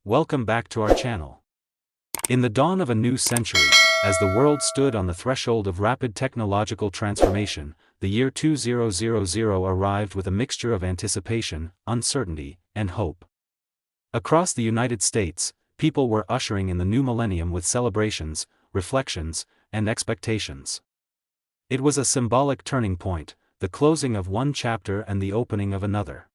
welcome back to our channel. In the dawn of a new century, as the world stood on the threshold of rapid technological transformation, the year 2000 arrived with a mixture of anticipation, uncertainty, and hope. Across the United States, people were ushering in the new millennium with celebrations, reflections, and expectations. It was a symbolic turning point, the closing of one chapter and the opening of another.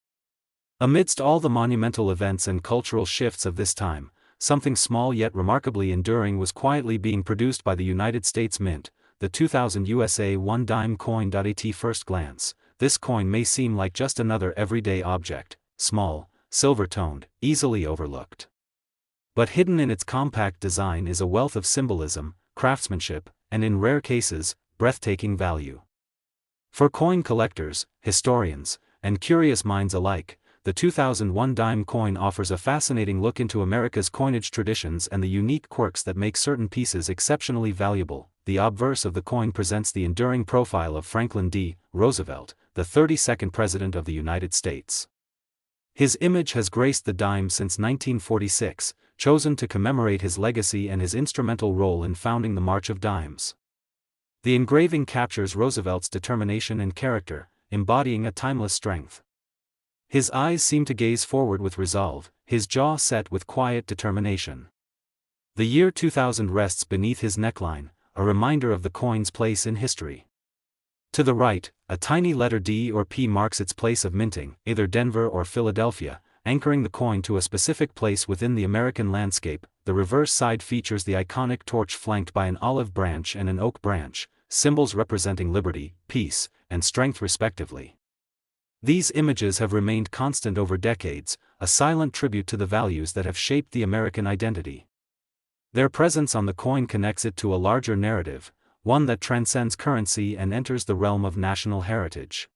Amidst all the monumental events and cultural shifts of this time, something small yet remarkably enduring was quietly being produced by the United States Mint, the 2000 USA 1-dime coin. At first glance, this coin may seem like just another everyday object, small, silver-toned, easily overlooked. But hidden in its compact design is a wealth of symbolism, craftsmanship, and in rare cases, breathtaking value. For coin collectors, historians, and curious minds alike, the 2001 dime coin offers a fascinating look into America's coinage traditions and the unique quirks that make certain pieces exceptionally valuable. The obverse of the coin presents the enduring profile of Franklin D. Roosevelt, the 32nd President of the United States. His image has graced the dime since 1946, chosen to commemorate his legacy and his instrumental role in founding the March of Dimes. The engraving captures Roosevelt's determination and character, embodying a timeless strength. His eyes seem to gaze forward with resolve, his jaw set with quiet determination. The year 2000 rests beneath his neckline, a reminder of the coin's place in history. To the right, a tiny letter D or P marks its place of minting, either Denver or Philadelphia, anchoring the coin to a specific place within the American landscape. The reverse side features the iconic torch flanked by an olive branch and an oak branch, symbols representing liberty, peace, and strength respectively. These images have remained constant over decades, a silent tribute to the values that have shaped the American identity. Their presence on the coin connects it to a larger narrative, one that transcends currency and enters the realm of national heritage.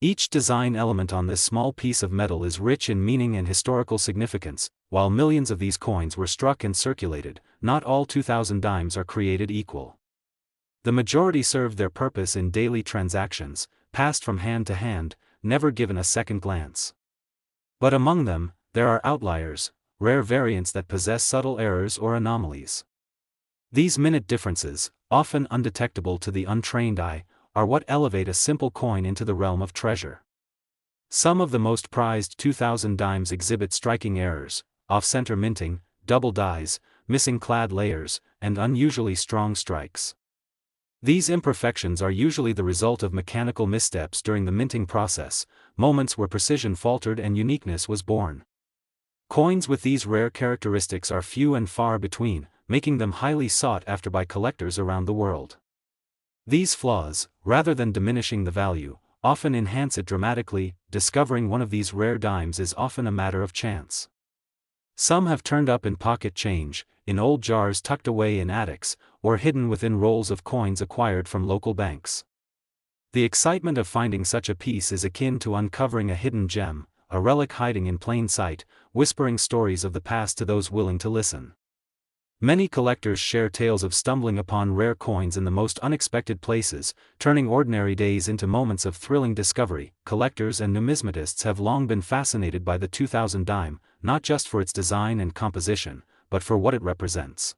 Each design element on this small piece of metal is rich in meaning and historical significance. While millions of these coins were struck and circulated, not all 2000 dimes are created equal. The majority served their purpose in daily transactions, passed from hand to hand, never given a second glance. But among them, there are outliers, rare variants that possess subtle errors or anomalies. These minute differences, often undetectable to the untrained eye, are what elevate a simple coin into the realm of treasure. Some of the most prized 2000 dimes exhibit striking errors, off-center minting, double dies, missing clad layers, and unusually strong strikes. These imperfections are usually the result of mechanical missteps during the minting process, moments where precision faltered and uniqueness was born. Coins with these rare characteristics are few and far between, making them highly sought after by collectors around the world. These flaws, rather than diminishing the value, often enhance it dramatically. Discovering one of these rare dimes is often a matter of chance. Some have turned up in pocket change, in old jars tucked away in attics, or hidden within rolls of coins acquired from local banks. The excitement of finding such a piece is akin to uncovering a hidden gem, a relic hiding in plain sight, whispering stories of the past to those willing to listen. Many collectors share tales of stumbling upon rare coins in the most unexpected places, turning ordinary days into moments of thrilling discovery. Collectors and numismatists have long been fascinated by the 2000 dime, not just for its design and composition, but for what it represents.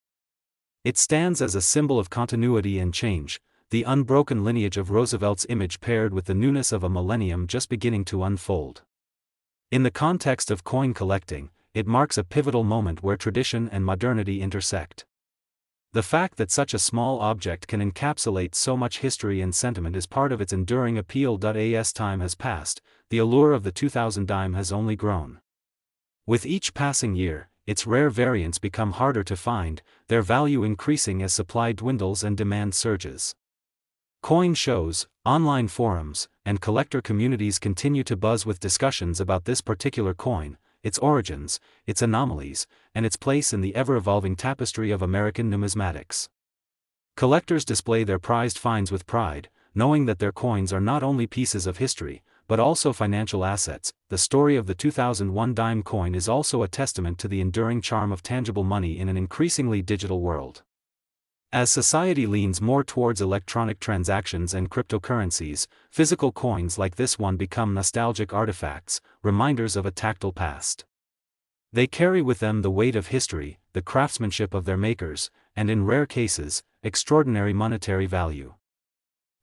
It stands as a symbol of continuity and change, the unbroken lineage of Roosevelt's image paired with the newness of a millennium just beginning to unfold. In the context of coin collecting, it marks a pivotal moment where tradition and modernity intersect. The fact that such a small object can encapsulate so much history and sentiment is part of its enduring appeal. As time has passed, the allure of the 2000 dime has only grown. With each passing year, its rare variants become harder to find, their value increasing as supply dwindles and demand surges. Coin shows, online forums, and collector communities continue to buzz with discussions about this particular coin, its origins, its anomalies, and its place in the ever-evolving tapestry of American numismatics. Collectors display their prized finds with pride, knowing that their coins are not only pieces of history, but also financial assets. The story of the 2001 dime coin is also a testament to the enduring charm of tangible money in an increasingly digital world. As society leans more towards electronic transactions and cryptocurrencies, physical coins like this one become nostalgic artifacts, reminders of a tactile past. They carry with them the weight of history, the craftsmanship of their makers, and in rare cases, extraordinary monetary value.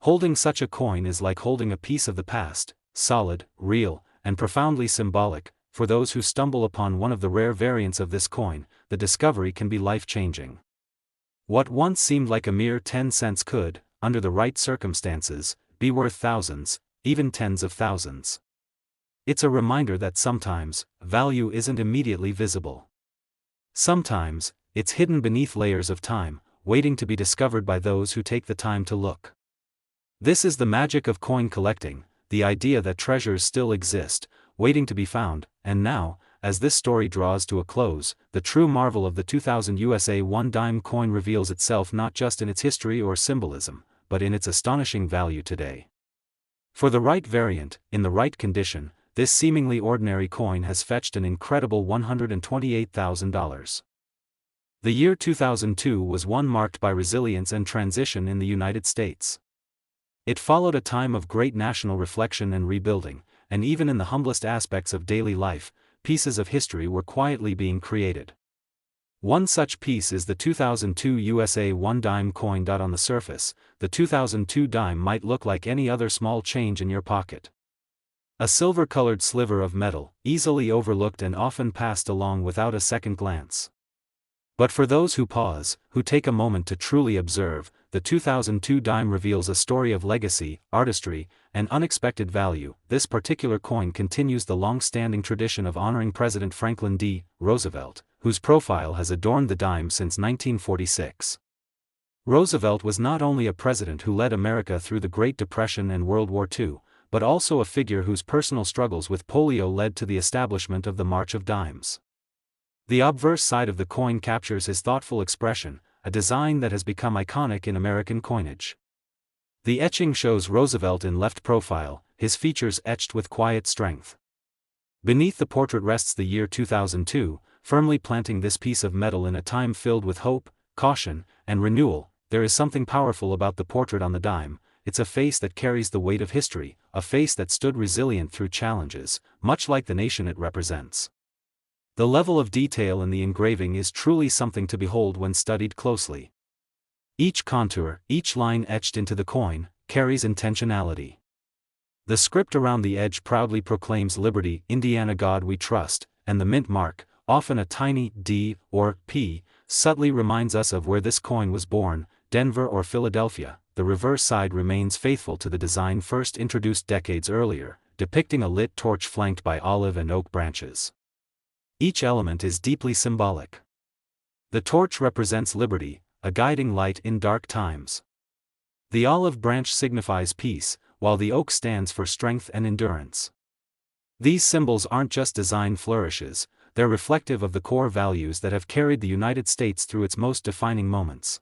Holding such a coin is like holding a piece of the past, solid, real, and profoundly symbolic. For those who stumble upon one of the rare variants of this coin, the discovery can be life-changing. What once seemed like a mere 10 cents could, under the right circumstances, be worth thousands, even tens of thousands. It's a reminder that sometimes, value isn't immediately visible. Sometimes, it's hidden beneath layers of time, waiting to be discovered by those who take the time to look. This is the magic of coin collecting, the idea that treasures still exist, waiting to be found, and now, as this story draws to a close, the true marvel of the 2000 USA 1-dime coin reveals itself not just in its history or symbolism, but in its astonishing value today. For the right variant, in the right condition, this seemingly ordinary coin has fetched an incredible $128,000. The year 2002 was one marked by resilience and transition in the United States. It followed a time of great national reflection and rebuilding, and even in the humblest aspects of daily life, pieces of history were quietly being created. One such piece is the 2002 USA 1-dime coin. On the surface, the 2002 dime might look like any other small change in your pocket. A silver-colored sliver of metal, easily overlooked and often passed along without a second glance. But for those who pause, who take a moment to truly observe, the 2002 dime reveals a story of legacy, artistry, and unexpected value. This particular coin continues the long-standing tradition of honoring President Franklin D. Roosevelt, whose profile has adorned the dime since 1946. Roosevelt was not only a president who led America through the Great Depression and World War II, but also a figure whose personal struggles with polio led to the establishment of the March of Dimes. The obverse side of the coin captures his thoughtful expression, a design that has become iconic in American coinage. The etching shows Roosevelt in left profile, his features etched with quiet strength. Beneath the portrait rests the year 2002, firmly planting this piece of metal in a time filled with hope, caution, and renewal. There is something powerful about the portrait on the dime. It's a face that carries the weight of history, a face that stood resilient through challenges, much like the nation it represents. The level of detail in the engraving is truly something to behold when studied closely. Each contour, each line etched into the coin, carries intentionality. The script around the edge proudly proclaims Liberty, Indiana, God We Trust, and the mint mark, often a tiny D or P, subtly reminds us of where this coin was born, Denver or Philadelphia. The reverse side remains faithful to the design first introduced decades earlier, depicting a lit torch flanked by olive and oak branches. Each element is deeply symbolic. The torch represents liberty, a guiding light in dark times. The olive branch signifies peace, while the oak stands for strength and endurance. These symbols aren't just design flourishes, they're reflective of the core values that have carried the United States through its most defining moments.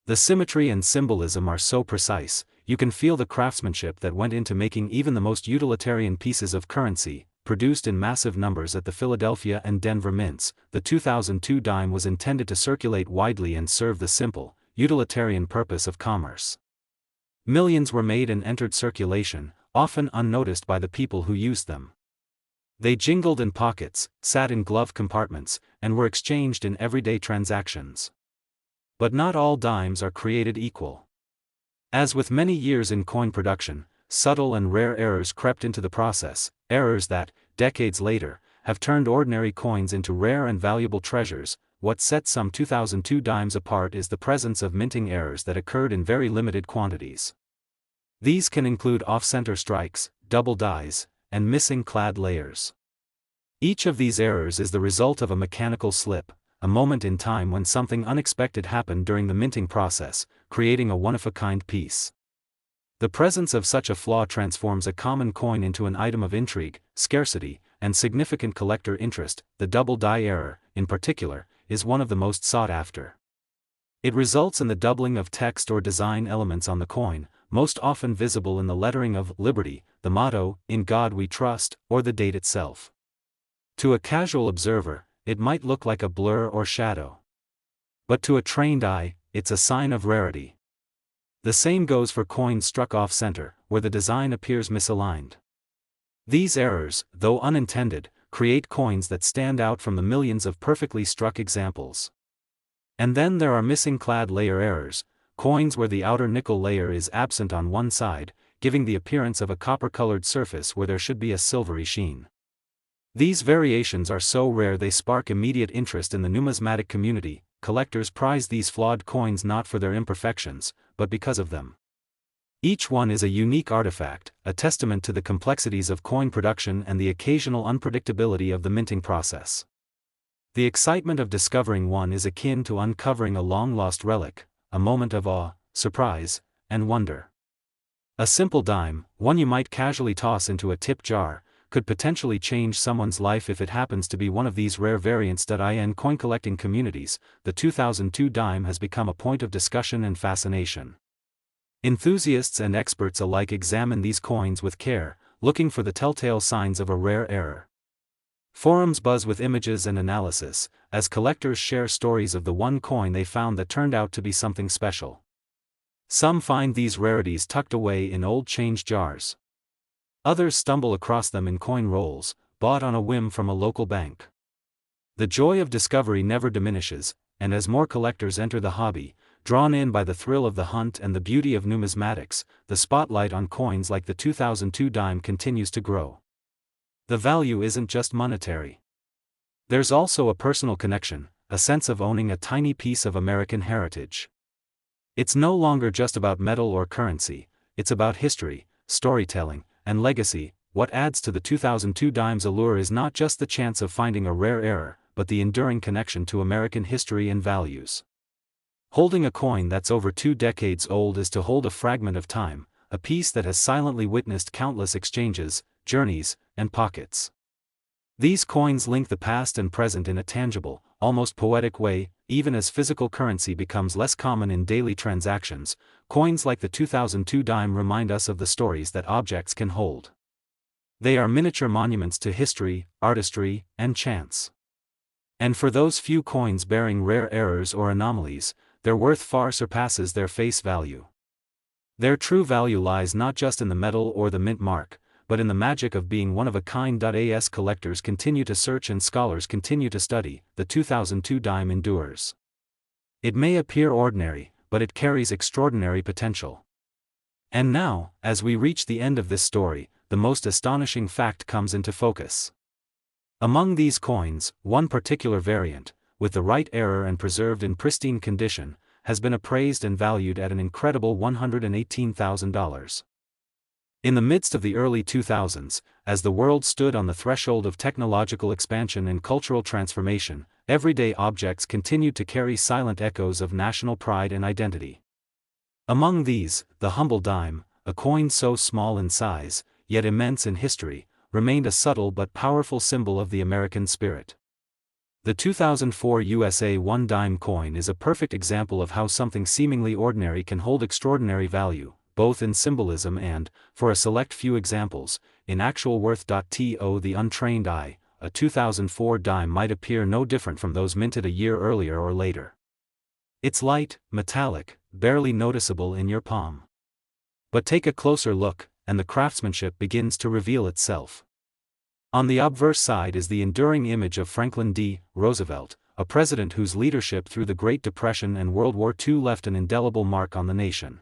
The symmetry and symbolism are so precise, you can feel the craftsmanship that went into making even the most utilitarian pieces of currency. Produced in massive numbers at the Philadelphia and Denver mints, the 2002 dime was intended to circulate widely and serve the simple, utilitarian purpose of commerce. Millions were made and entered circulation, often unnoticed by the people who used them. They jingled in pockets, sat in glove compartments, and were exchanged in everyday transactions. But not all dimes are created equal. As with many years in coin production, subtle and rare errors crept into the process, errors that, decades later, have turned ordinary coins into rare and valuable treasures. What sets some 2002 dimes apart is the presence of minting errors that occurred in very limited quantities. These can include off-center strikes, double dies, and missing clad layers. Each of these errors is the result of a mechanical slip, a moment in time when something unexpected happened during the minting process, creating a one-of-a-kind piece. The presence of such a flaw transforms a common coin into an item of intrigue, scarcity, and significant collector interest. The double die error, in particular, is one of the most sought after. It results in the doubling of text or design elements on the coin, most often visible in the lettering of Liberty, the motto, In God We Trust, or the date itself. To a casual observer, it might look like a blur or shadow. But to a trained eye, it's a sign of rarity. The same goes for coins struck off-center, where the design appears misaligned. These errors, though unintended, create coins that stand out from the millions of perfectly struck examples. And then there are missing clad layer errors, coins where the outer nickel layer is absent on one side, giving the appearance of a copper-colored surface where there should be a silvery sheen. These variations are so rare they spark immediate interest in the numismatic community. Collectors prize these flawed coins not for their imperfections, but because of them. Each one is a unique artifact, a testament to the complexities of coin production and the occasional unpredictability of the minting process. The excitement of discovering one is akin to uncovering a long-lost relic, a moment of awe, surprise, and wonder. A simple dime, one you might casually toss into a tip jar, could potentially change someone's life if it happens to be one of these rare variants. In coin collecting communities, the 2002 dime has become a point of discussion and fascination. Enthusiasts and experts alike examine these coins with care, looking for the telltale signs of a rare error. Forums buzz with images and analysis, as collectors share stories of the one coin they found that turned out to be something special. Some find these rarities tucked away in old change jars. Others stumble across them in coin rolls, bought on a whim from a local bank. The joy of discovery never diminishes, and as more collectors enter the hobby, drawn in by the thrill of the hunt and the beauty of numismatics, the spotlight on coins like the 2002 dime continues to grow. The value isn't just monetary. There's also a personal connection, a sense of owning a tiny piece of American heritage. It's no longer just about metal or currency, it's about history, storytelling, and legacy. What adds to the 2002 dime's allure is not just the chance of finding a rare error, but the enduring connection to American history and values. Holding a coin that's over 2 decades old is to hold a fragment of time, a piece that has silently witnessed countless exchanges, journeys, and pockets. These coins link the past and present in a tangible, almost poetic way. Even as physical currency becomes less common in daily transactions, coins like the 2002 dime remind us of the stories that objects can hold. They are miniature monuments to history, artistry, and chance. And for those few coins bearing rare errors or anomalies, their worth far surpasses their face value. Their true value lies not just in the metal or the mint mark, but in the magic of being one of a kind. As collectors continue to search and scholars continue to study, the 2002 dime endures. It may appear ordinary, but it carries extraordinary potential. And now, as we reach the end of this story, the most astonishing fact comes into focus. Among these coins, one particular variant, with the right error and preserved in pristine condition, has been appraised and valued at an incredible $118,000. In the midst of the early 2000s, as the world stood on the threshold of technological expansion and cultural transformation, everyday objects continued to carry silent echoes of national pride and identity. Among these, the humble dime, a coin so small in size, yet immense in history, remained a subtle but powerful symbol of the American spirit. The 2004 USA 1 dime coin is a perfect example of how something seemingly ordinary can hold extraordinary value, both in symbolism and, for a select few examples, in actual worth. To the untrained eye, a 2004 dime might appear no different from those minted a year earlier or later. It's light, metallic, barely noticeable in your palm. But take a closer look, and the craftsmanship begins to reveal itself. On the obverse side is the enduring image of Franklin D. Roosevelt, a president whose leadership through the Great Depression and World War II left an indelible mark on the nation.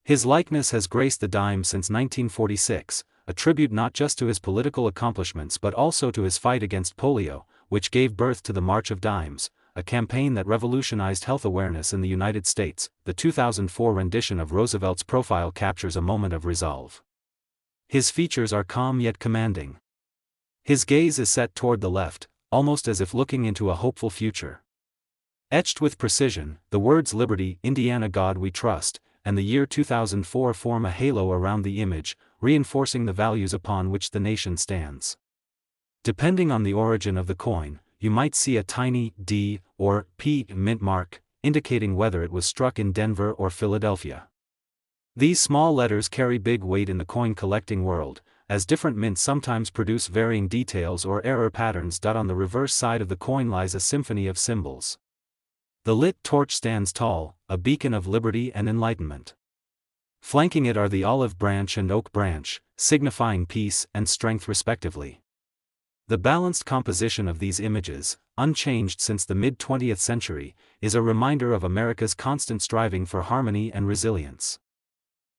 His likeness has graced the dime since 1946, a tribute not just to his political accomplishments but also to his fight against polio, which gave birth to the March of Dimes, a campaign that revolutionized health awareness in the United States. The 2004 rendition of Roosevelt's profile captures a moment of resolve. His features are calm yet commanding. His gaze is set toward the left, almost as if looking into a hopeful future. Etched with precision, the words "Liberty, Indiana, God We Trust," and the year 2004 form a halo around the image, reinforcing the values upon which the nation stands. Depending on the origin of the coin, you might see a tiny D or P mint mark, indicating whether it was struck in Denver or Philadelphia. These small letters carry big weight in the coin collecting world, as different mints sometimes produce varying details or error patterns. On the reverse side of the coin lies a symphony of symbols. The lit torch stands tall, a beacon of liberty and enlightenment. Flanking it are the olive branch and oak branch, signifying peace and strength respectively. The balanced composition of these images, unchanged since the mid-20th century, is a reminder of America's constant striving for harmony and resilience.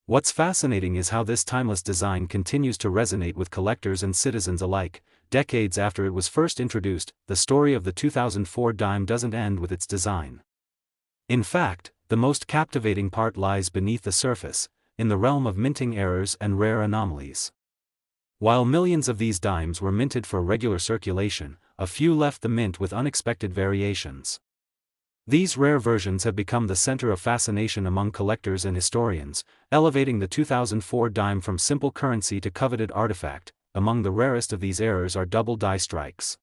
What's fascinating is how this timeless design continues to resonate with collectors and citizens alike. Decades after it was first introduced, the story of the 2004 dime doesn't end with its design. In fact, the most captivating part lies beneath the surface, in the realm of minting errors and rare anomalies. While millions of these dimes were minted for regular circulation, a few left the mint with unexpected variations. These rare versions have become the center of fascination among collectors and historians, elevating the 2004 dime from simple currency to coveted artifact. Among the rarest of these errors are double die strikes.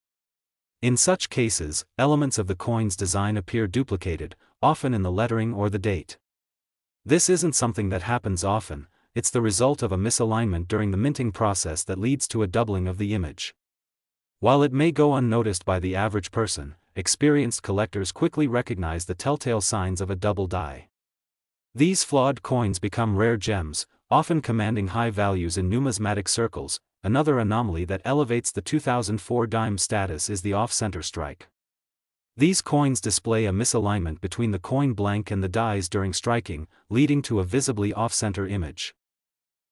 In such cases, elements of the coin's design appear duplicated, often in the lettering or the date. This isn't something that happens often, it's the result of a misalignment during the minting process that leads to a doubling of the image. While it may go unnoticed by the average person, experienced collectors quickly recognize the telltale signs of a double die. These flawed coins become rare gems, often commanding high values in numismatic circles. Another anomaly that elevates the 2004 dime status is the off-center strike. These coins display a misalignment between the coin blank and the dies during striking, leading to a visibly off-center image.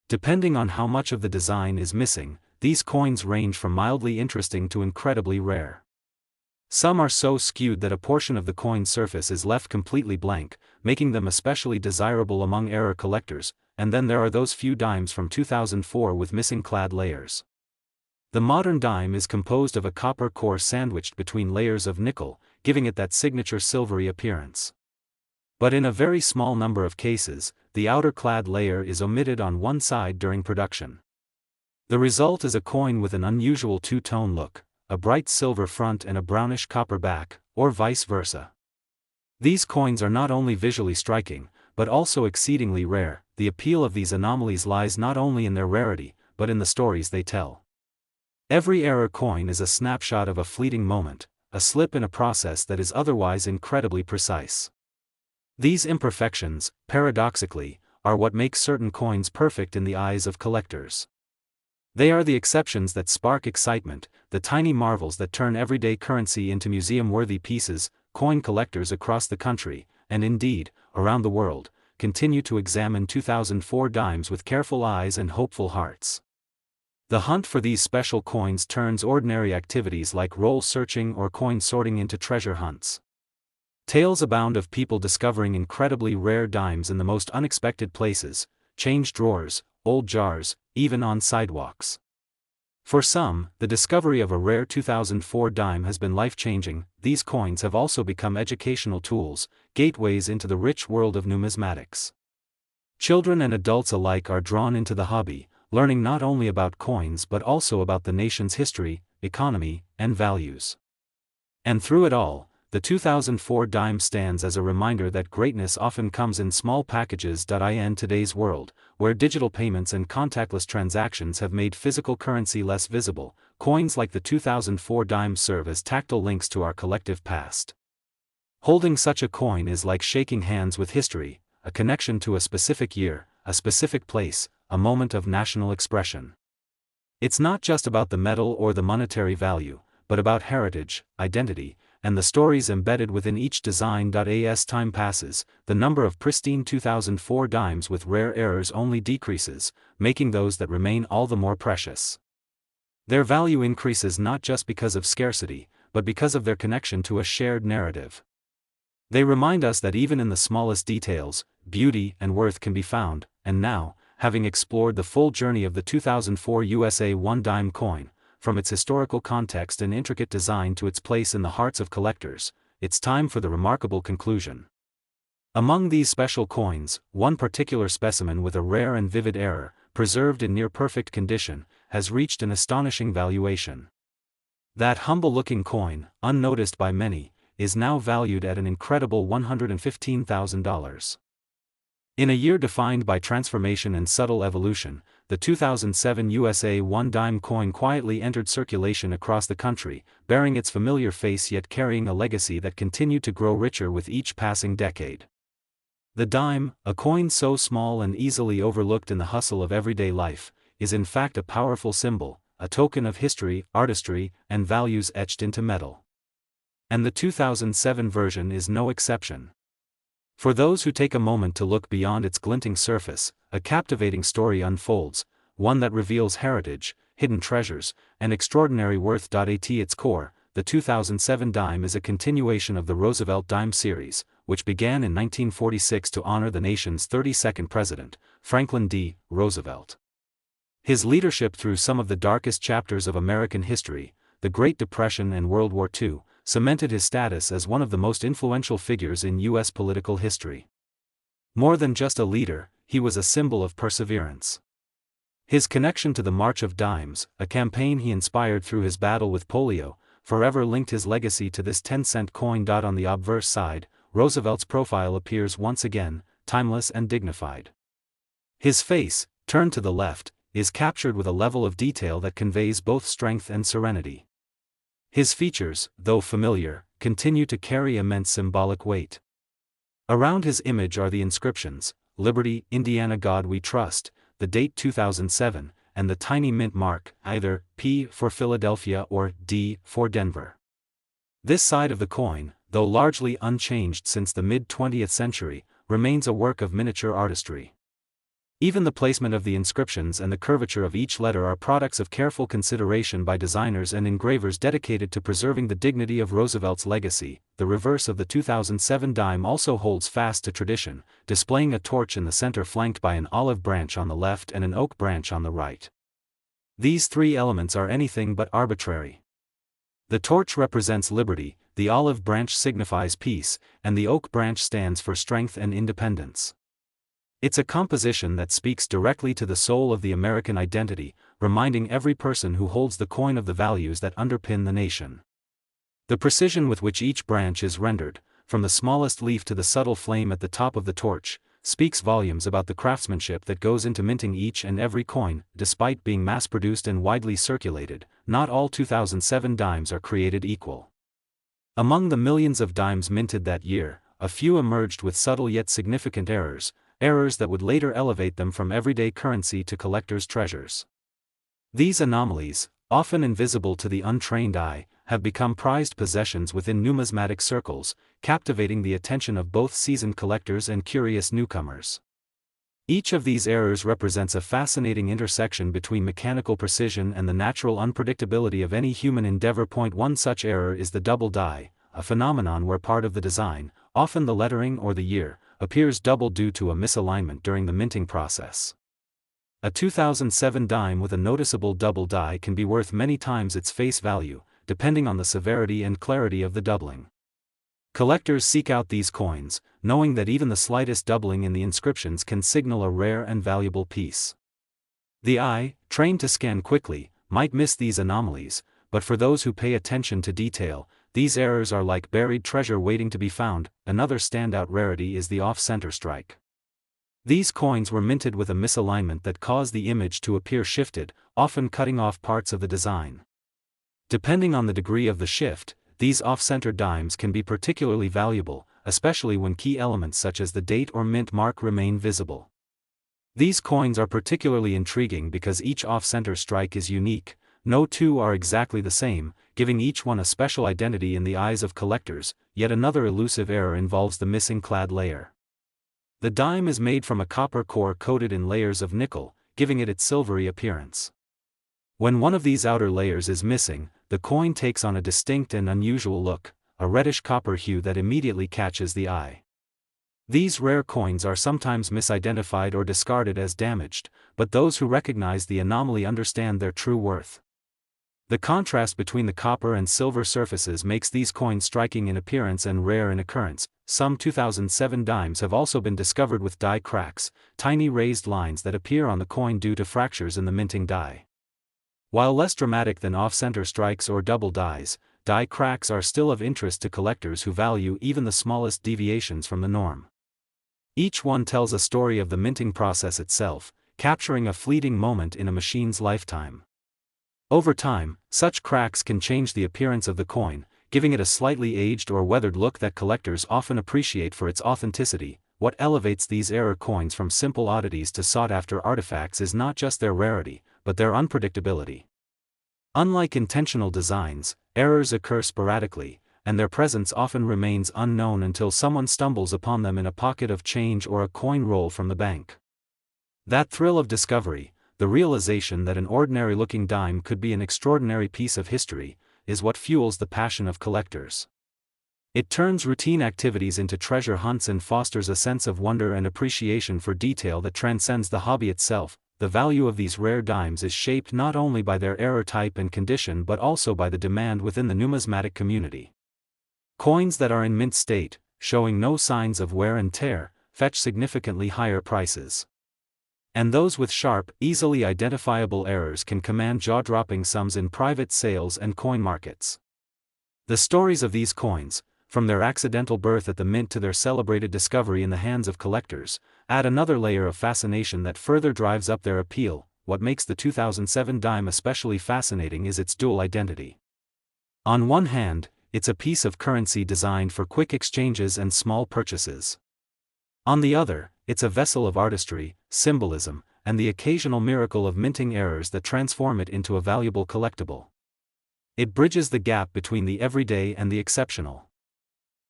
Depending on how much of the design is missing, these coins range from mildly interesting to incredibly rare. Some are so skewed that a portion of the coin's surface is left completely blank, making them especially desirable among error collectors, and then there are those few dimes from 2004 with missing clad layers. The modern dime is composed of a copper core sandwiched between layers of nickel, giving it that signature silvery appearance. But in a very small number of cases, the outer clad layer is omitted on one side during production. The result is a coin with an unusual two-tone look, a bright silver front and a brownish copper back, or vice versa. These coins are not only visually striking, but also exceedingly rare. The appeal of these anomalies lies not only in their rarity, but in the stories they tell. Every error coin is a snapshot of a fleeting moment, a slip in a process that is otherwise incredibly precise. These imperfections, paradoxically, are what make certain coins perfect in the eyes of collectors. They are the exceptions that spark excitement, the tiny marvels that turn everyday currency into museum-worthy pieces. Coin collectors across the country, and indeed, around the world, continue to examine 2004 dimes with careful eyes and hopeful hearts. The hunt for these special coins turns ordinary activities like roll searching or coin sorting into treasure hunts. Tales abound of people discovering incredibly rare dimes in the most unexpected places, change drawers, old jars, even on sidewalks. For some, the discovery of a rare 2004 dime has been life-changing. These coins have also become educational tools, gateways into the rich world of numismatics. Children and adults alike are drawn into the hobby, learning not only about coins but also about the nation's history, economy, and values. And through it all, the 2004 dime stands as a reminder that greatness often comes in small packages. In today's world, where digital payments and contactless transactions have made physical currency less visible, coins like the 2004 dime serve as tactile links to our collective past. Holding such a coin is like shaking hands with history, a connection to a specific year, a specific place, a moment of national expression. It's not just about the metal or the monetary value, but about heritage, identity, and the stories embedded within each design. As time passes, the number of pristine 2004 dimes with rare errors only decreases, making those that remain all the more precious. Their value increases not just because of scarcity, but because of their connection to a shared narrative. They remind us that even in the smallest details, beauty and worth can be found. And now, having explored the full journey of the 2004 USA 1 dime coin, from its historical context and intricate design to its place in the hearts of collectors, it's time for the remarkable conclusion. Among these special coins, one particular specimen with a rare and vivid error, preserved in near-perfect condition, has reached an astonishing valuation. That humble-looking coin, unnoticed by many, is now valued at an incredible $115,000. In a year defined by transformation and subtle evolution, the 2007 USA 1 dime coin quietly entered circulation across the country, bearing its familiar face yet carrying a legacy that continued to grow richer with each passing decade. The dime, a coin so small and easily overlooked in the hustle of everyday life, is in fact a powerful symbol, a token of history, artistry, and values etched into metal. And the 2007 version is no exception. For those who take a moment to look beyond its glinting surface, a captivating story unfolds, one that reveals heritage, hidden treasures, and extraordinary worth. At its core, the 2007 dime is a continuation of the Roosevelt dime series, which began in 1946 to honor the nation's 32nd president, Franklin D. Roosevelt. His leadership through some of the darkest chapters of American history, the Great Depression and World War II, cemented his status as one of the most influential figures in U.S. political history. More than just a leader, he was a symbol of perseverance. His connection to the March of Dimes, a campaign he inspired through his battle with polio, forever linked his legacy to this 10-cent coin. On the obverse side, Roosevelt's profile appears once again, timeless and dignified. His face, turned to the left, is captured with a level of detail that conveys both strength and serenity. His features, though familiar, continue to carry immense symbolic weight. Around his image are the inscriptions, "Liberty, Indiana, God We Trust," the date 2007, and the tiny mint mark, either P for Philadelphia or D for Denver. This side of the coin, though largely unchanged since the mid-20th century, remains a work of miniature artistry. Even the placement of the inscriptions and the curvature of each letter are products of careful consideration by designers and engravers dedicated to preserving the dignity of Roosevelt's legacy. The reverse of the 2007 dime also holds fast to tradition, displaying a torch in the center flanked by an olive branch on the left and an oak branch on the right. These three elements are anything but arbitrary. The torch represents liberty, the olive branch signifies peace, and the oak branch stands for strength and independence. It's a composition that speaks directly to the soul of the American identity, reminding every person who holds the coin of the values that underpin the nation. The precision with which each branch is rendered, from the smallest leaf to the subtle flame at the top of the torch, speaks volumes about the craftsmanship that goes into minting each and every coin. Despite being mass-produced and widely circulated, not all 2007 dimes are created equal. Among the millions of dimes minted that year, a few emerged with subtle yet significant errors that would later elevate them from everyday currency to collectors' treasures. These anomalies, often invisible to the untrained eye, have become prized possessions within numismatic circles, captivating the attention of both seasoned collectors and curious newcomers. Each of these errors represents a fascinating intersection between mechanical precision and the natural unpredictability of any human endeavor. One such error is the double die, a phenomenon where part of the design, often the lettering or the year, appears double due to a misalignment during the minting process. A 2007 dime with a noticeable double die can be worth many times its face value, depending on the severity and clarity of the doubling. Collectors seek out these coins, knowing that even the slightest doubling in the inscriptions can signal a rare and valuable piece. The eye, trained to scan quickly, might miss these anomalies, but for those who pay attention to detail, these errors are like buried treasure waiting to be found. Another standout rarity is the off-center strike. These coins were minted with a misalignment that caused the image to appear shifted, often cutting off parts of the design. Depending on the degree of the shift, these off-center dimes can be particularly valuable, especially when key elements such as the date or mint mark remain visible. These coins are particularly intriguing because each off-center strike is unique. No two are exactly the same, giving each one a special identity in the eyes of collectors. Yet another elusive error involves the missing clad layer. The dime is made from a copper core coated in layers of nickel, giving it its silvery appearance. When one of these outer layers is missing, the coin takes on a distinct and unusual look, a reddish copper hue that immediately catches the eye. These rare coins are sometimes misidentified or discarded as damaged, but those who recognize the anomaly understand their true worth. The contrast between the copper and silver surfaces makes these coins striking in appearance and rare in occurrence. Some 2007 dimes have also been discovered with die cracks, tiny raised lines that appear on the coin due to fractures in the minting die. While less dramatic than off-center strikes or double dies, die cracks are still of interest to collectors who value even the smallest deviations from the norm. Each one tells a story of the minting process itself, capturing a fleeting moment in a machine's lifetime. Over time, such cracks can change the appearance of the coin, giving it a slightly aged or weathered look that collectors often appreciate for its authenticity. What elevates these error coins from simple oddities to sought-after artifacts is not just their rarity, but their unpredictability. Unlike intentional designs, errors occur sporadically, and their presence often remains unknown until someone stumbles upon them in a pocket of change or a coin roll from the bank. That thrill of discovery, the realization that an ordinary-looking dime could be an extraordinary piece of history, is what fuels the passion of collectors. It turns routine activities into treasure hunts and fosters a sense of wonder and appreciation for detail that transcends the hobby itself. The value of these rare dimes is shaped not only by their error type and condition but also by the demand within the numismatic community. Coins that are in mint state, showing no signs of wear and tear, fetch significantly higher prices. And those with sharp, easily identifiable errors can command jaw-dropping sums in private sales and coin markets. The stories of these coins, from their accidental birth at the mint to their celebrated discovery in the hands of collectors, add another layer of fascination that further drives up their appeal. What makes the 2007 dime especially fascinating is its dual identity. On one hand, it's a piece of currency designed for quick exchanges and small purchases. On the other, it's a vessel of artistry, symbolism, and the occasional miracle of minting errors that transform it into a valuable collectible. It bridges the gap between the everyday and the exceptional.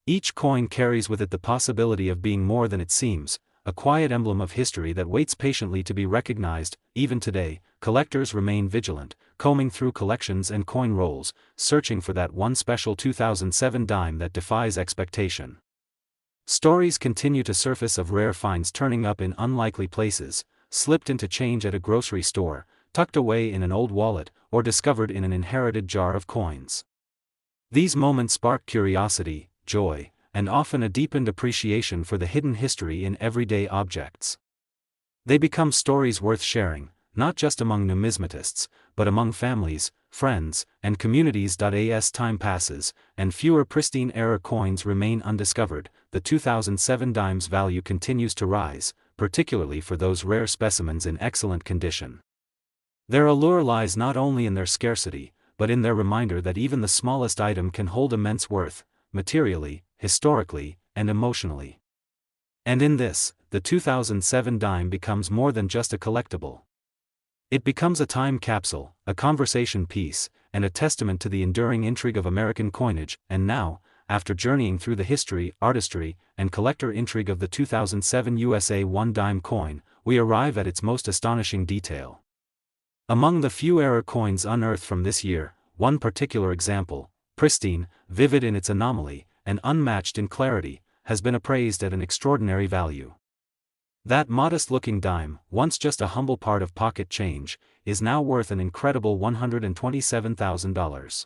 Each coin carries with it the possibility of being more than it seems, a quiet emblem of history that waits patiently to be recognized. Even today, collectors remain vigilant, combing through collections and coin rolls, searching for that one special 2007 dime that defies expectation. Stories continue to surface of rare finds turning up in unlikely places, slipped into change at a grocery store, tucked away in an old wallet, or discovered in an inherited jar of coins. These moments spark curiosity, joy, and often a deepened appreciation for the hidden history in everyday objects. They become stories worth sharing, not just among numismatists, but among families, friends, and communities. As time passes, and fewer pristine error coins remain undiscovered, the 2007 dime's value continues to rise, particularly for those rare specimens in excellent condition. Their allure lies not only in their scarcity, but in their reminder that even the smallest item can hold immense worth, materially, historically, and emotionally. And in this, the 2007 dime becomes more than just a collectible. It becomes a time capsule, a conversation piece, and a testament to the enduring intrigue of American coinage. And now, after journeying through the history, artistry, and collector intrigue of the 2007 USA 1 dime coin, we arrive at its most astonishing detail. Among the few error coins unearthed from this year, one particular example, pristine, vivid in its anomaly, and unmatched in clarity, has been appraised at an extraordinary value. That modest-looking dime, once just a humble part of pocket change, is now worth an incredible $127,000.